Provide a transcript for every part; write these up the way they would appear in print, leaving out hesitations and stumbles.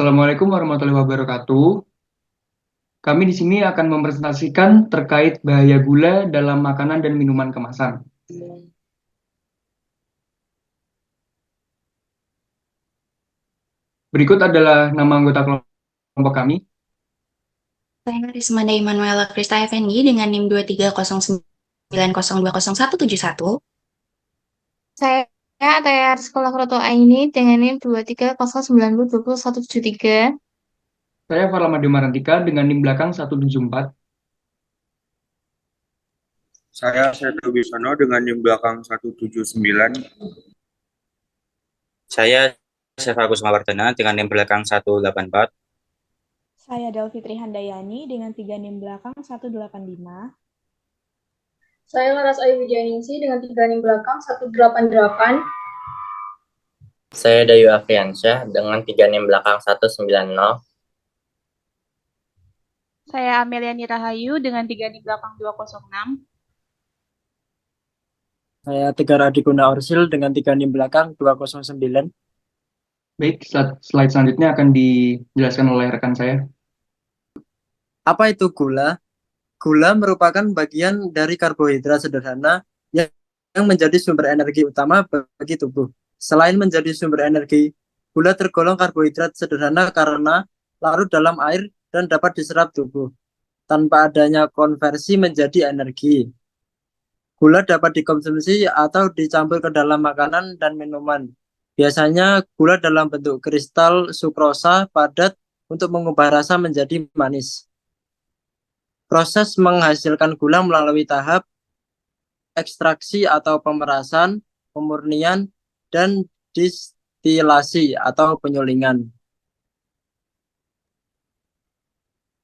Assalamualaikum warahmatullahi wabarakatuh. Kami di sini akan mempresentasikan terkait bahaya gula dalam makanan dan minuman kemasan. Berikut adalah nama anggota kelompok kami. Saya Rismanda Emanuela Krista Effendi dengan NIM 23090202171. Saya ATR Sekolah Kroto Aini dengan NIM 230090202173. Saya Farlamade Marantika dengan NIM belakang 174. Saya Seto Bisono dengan NIM belakang 179. Saya Chef Agus Mawardana dengan NIM belakang 184. Saya Delfitri Handayani dengan 3 NIM belakang 185. Saya Laras Ayu Wijayaningsih dengan 3 NIM belakang 188. Saya Dayu Afriansyah dengan 3 NIM belakang 190. Saya Ameliani Rahayu dengan 3 NIM belakang 206. Saya Tegar Adiguna Orsil dengan 3 NIM belakang 209. Baik, slide selanjutnya akan dijelaskan oleh rekan saya. Apa itu gula? Gula merupakan bagian dari karbohidrat sederhana yang menjadi sumber energi utama bagi tubuh. Selain menjadi sumber energi, gula tergolong karbohidrat sederhana karena larut dalam air dan dapat diserap tubuh tanpa adanya konversi menjadi energi. Gula dapat dikonsumsi atau dicampur ke dalam makanan dan minuman. Biasanya gula dalam bentuk kristal sukrosa padat untuk mengubah rasa menjadi manis. Proses menghasilkan gula melalui tahap ekstraksi atau pemerasan, pemurnian, dan distilasi atau penyulingan.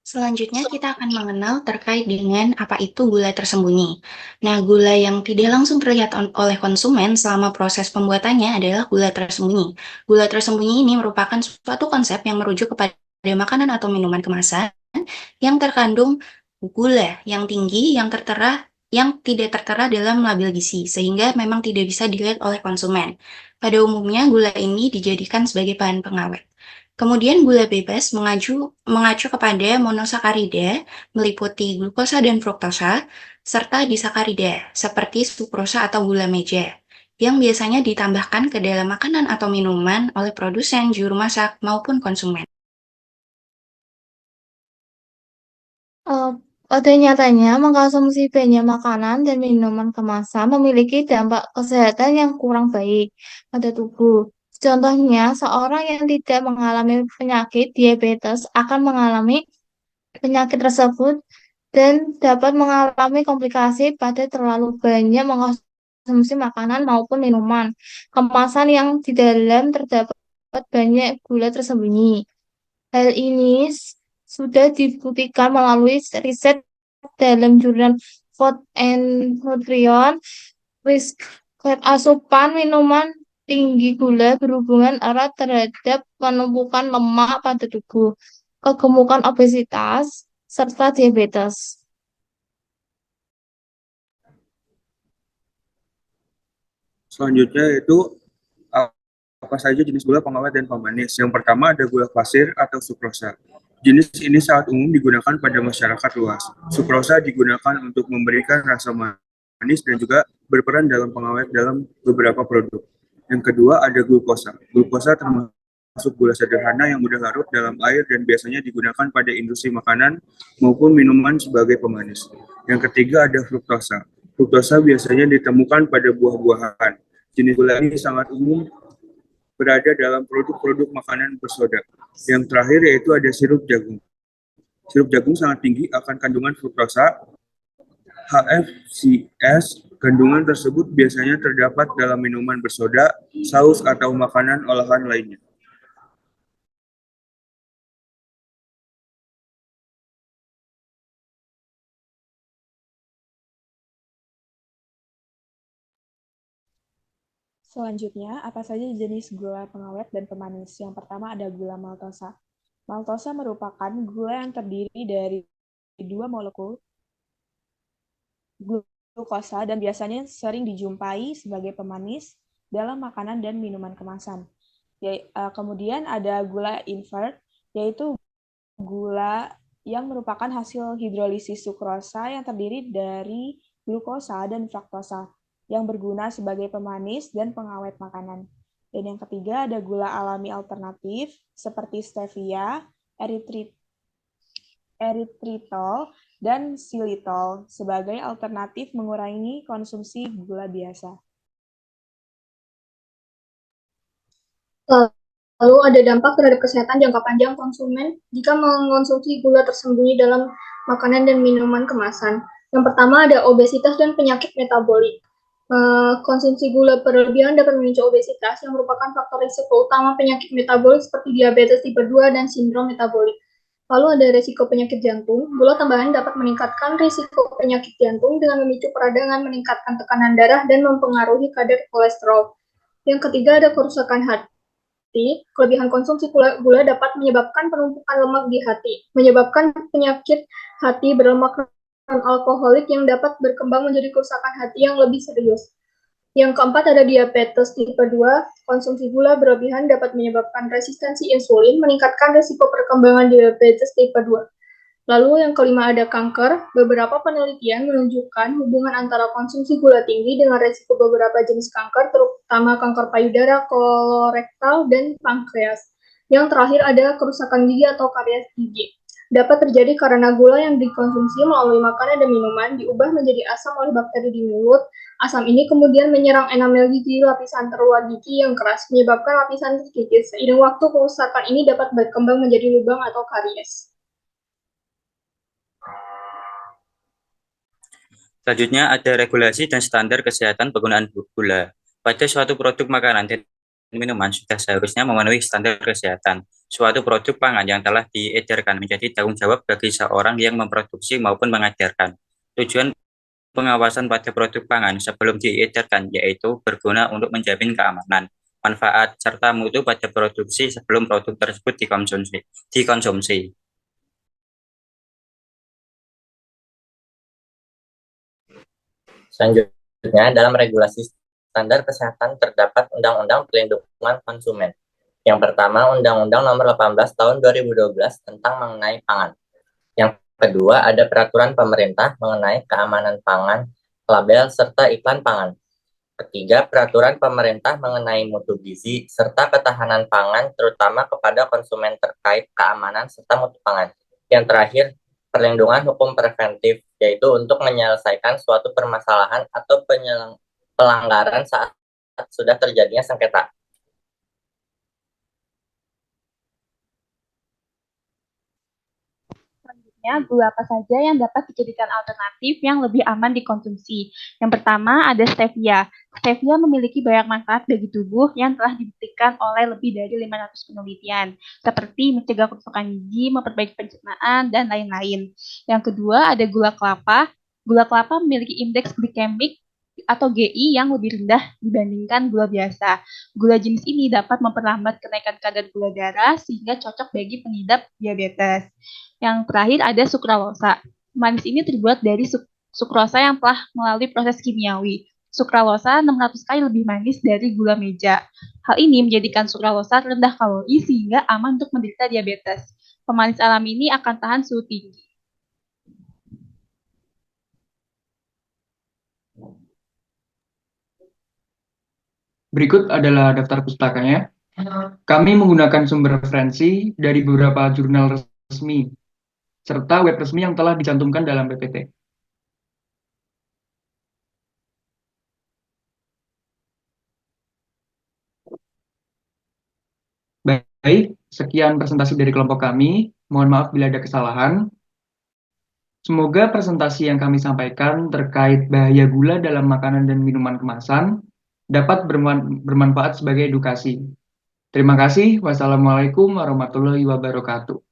Selanjutnya kita akan mengenal terkait dengan apa itu gula tersembunyi. Nah, gula yang tidak langsung terlihat oleh konsumen selama proses pembuatannya adalah gula tersembunyi. Gula tersembunyi ini merupakan suatu konsep yang merujuk kepada makanan atau minuman kemasan yang terkandung gula yang tinggi yang tidak tertera dalam label gizi, sehingga memang tidak bisa dilihat oleh konsumen. Pada umumnya, gula ini dijadikan sebagai bahan pengawet. Kemudian gula bebas mengacu kepada monosakarida, meliputi glukosa dan fruktosa, serta disakarida, seperti sukrosa atau gula meja, yang biasanya ditambahkan ke dalam makanan atau minuman oleh produsen, juru masak, maupun konsumen. Pada nyatanya, mengkonsumsi banyak makanan dan minuman kemasan memiliki dampak kesehatan yang kurang baik pada tubuh. Contohnya, seorang yang tidak mengalami penyakit diabetes akan mengalami penyakit tersebut dan dapat mengalami komplikasi pada terlalu banyak mengkonsumsi makanan maupun minuman kemasan yang di dalam terdapat banyak gula tersembunyi. Hal ini sudah dibuktikan melalui riset dalam jurnal Food and Nutrition. Riset asupan minuman tinggi gula berhubungan erat terhadap penumpukan lemak pada tubuh, kegemukan, obesitas, serta diabetes. Selanjutnya yaitu apa saja jenis gula pengawet dan pemanis. Yang pertama ada gula pasir atau sukrosa. Jenis ini sangat umum digunakan pada masyarakat luas. Sukrosa digunakan untuk memberikan rasa manis dan juga berperan dalam pengawet dalam beberapa produk. Yang kedua ada glukosa. Glukosa termasuk gula sederhana yang mudah larut dalam air dan biasanya digunakan pada industri makanan maupun minuman sebagai pemanis. Yang ketiga ada fruktosa. Fruktosa biasanya ditemukan pada buah-buahan. Jenis gula ini sangat umum berada dalam produk-produk makanan bersoda. Yang terakhir yaitu ada sirup jagung. Sirup jagung sangat tinggi akan kandungan fruktosa, HFCS. Kandungan tersebut biasanya terdapat dalam minuman bersoda, saus, atau makanan olahan lainnya. Selanjutnya, apa saja jenis gula pengawet dan pemanis? Yang pertama ada gula maltosa. Maltosa merupakan gula yang terdiri dari dua molekul glukosa dan biasanya sering dijumpai sebagai pemanis dalam makanan dan minuman kemasan. Kemudian ada gula invert. yaitu gula yang merupakan hasil hidrolisis sukrosa yang terdiri dari glukosa dan fruktosa yang berguna sebagai pemanis dan pengawet makanan. Dan yang ketiga ada gula alami alternatif seperti stevia, eritritol, dan xylitol sebagai alternatif mengurangi konsumsi gula biasa. Lalu ada dampak terhadap kesehatan jangka panjang konsumen jika mengonsumsi gula tersembunyi dalam makanan dan minuman kemasan. Yang pertama ada obesitas dan penyakit metabolik. Konsumsi gula berlebihan dapat memicu obesitas yang merupakan faktor risiko utama penyakit metabolik seperti diabetes tipe 2 dan sindrom metabolik. Lalu ada risiko penyakit jantung. Gula tambahan dapat meningkatkan risiko penyakit jantung dengan memicu peradangan, meningkatkan tekanan darah, dan mempengaruhi kadar kolesterol. Yang ketiga ada kerusakan hati. Kelebihan konsumsi gula dapat menyebabkan penumpukan lemak di hati, menyebabkan penyakit hati berlemak alkoholik yang dapat berkembang menjadi kerusakan hati yang lebih serius. Yang keempat ada diabetes tipe 2. Konsumsi gula berlebihan dapat menyebabkan resistensi insulin, meningkatkan risiko perkembangan diabetes tipe 2. Lalu yang kelima ada kanker. Beberapa penelitian menunjukkan hubungan antara konsumsi gula tinggi dengan risiko beberapa jenis kanker, terutama kanker payudara, kolorektal, dan pankreas. Yang terakhir ada kerusakan gigi atau karies gigi. Dapat terjadi karena gula yang dikonsumsi melalui makanan dan minuman diubah menjadi asam oleh bakteri di mulut. Asam ini kemudian menyerang enamel gigi, lapisan terluar gigi yang keras, menyebabkan lapisan terkikis. Seiring waktu, kerusakan ini dapat berkembang menjadi lubang atau karies. Selanjutnya ada regulasi dan standar kesehatan penggunaan gula. Pada suatu produk makanan dan minuman sudah seharusnya memenuhi standar kesehatan. Suatu produk pangan yang telah diedarkan menjadi tanggung jawab bagi seorang yang memproduksi maupun mengedarkan. Tujuan pengawasan pada produk pangan sebelum diedarkan yaitu berguna untuk menjamin keamanan, manfaat, serta mutu pada produksi sebelum produk tersebut dikonsumsi. Selanjutnya, dalam regulasi standar kesehatan terdapat Undang-Undang Perlindungan Konsumen. Yang pertama, Undang-Undang Nomor 18 Tahun 2012 tentang mengenai pangan. Yang kedua, ada Peraturan Pemerintah mengenai keamanan pangan, label, serta iklan pangan. Ketiga, Peraturan Pemerintah mengenai mutu gizi, serta ketahanan pangan, terutama kepada konsumen terkait keamanan serta mutu pangan. Yang terakhir, perlindungan hukum preventif, yaitu untuk menyelesaikan suatu permasalahan atau pelanggaran saat sudah terjadinya sengketa. Gula apa saja yang dapat dijadikan alternatif yang lebih aman dikonsumsi. Yang pertama ada stevia. Stevia memiliki banyak manfaat bagi tubuh yang telah dibuktikan oleh lebih dari 500 penelitian, seperti mencegah kerusakan gigi, memperbaiki pencernaan, dan lain-lain. Yang kedua ada gula kelapa. Gula kelapa memiliki indeks glikemik atau GI yang lebih rendah dibandingkan gula biasa. Gula jenis ini dapat memperlambat kenaikan kadar gula darah sehingga cocok bagi pengidap diabetes. Yang terakhir ada sukralosa. Manis ini terbuat dari sukrosa yang telah melalui proses kimiawi. Sukralosa 600 kali lebih manis dari gula meja. Hal ini menjadikan sukralosa rendah kalori sehingga aman untuk menderita diabetes. Pemanis alami ini akan tahan suhu tinggi. Berikut adalah daftar pustakanya. Kami menggunakan sumber referensi dari beberapa jurnal resmi serta web resmi yang telah dicantumkan dalam PPT. Baik, sekian presentasi dari kelompok kami. Mohon maaf bila ada kesalahan. Semoga presentasi yang kami sampaikan terkait bahaya gula dalam makanan dan minuman kemasan dapat bermanfaat sebagai edukasi. Terima kasih. Wassalamualaikum warahmatullahi wabarakatuh.